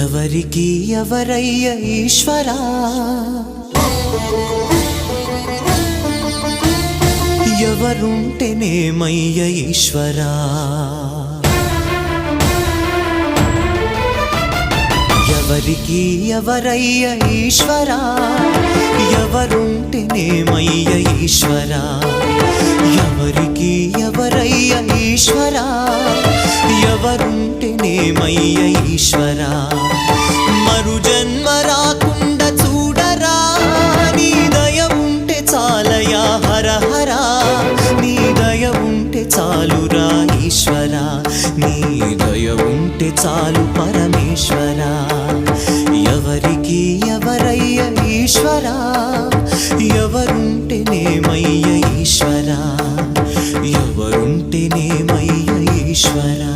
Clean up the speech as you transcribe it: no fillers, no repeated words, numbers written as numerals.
ఎవరికి ఎవరయ్య ఈశ్వరా, ఎవరుంటేనేమయ్య ఈశ్వరా, ఎవరికి ఎవరయ్య ఈశ్వరా, ఎవరుంటేనేమయ్య ఈశ్వరా, ఎవరికి ఎవరయ్య ఈశ్వరా, ఎవరుంటేనేమయ్య ఈశ్వరా. మరు జన్మ రాకుండా చూడరా, నీ దయ ఉంటే చాలయా హర హర, నీ దయ ఉంటే చాలురా ఈశ్వరా, నీ దయ ఉంటే చాలు పరమేశ్వరా. ఎవరికి ఎవరయ్య ఈశ్వరా, ఎవరుంటేనేమయ్య ఈశ్వరా, ఎవరుంటేనేమయ్య ఈశ్వరా.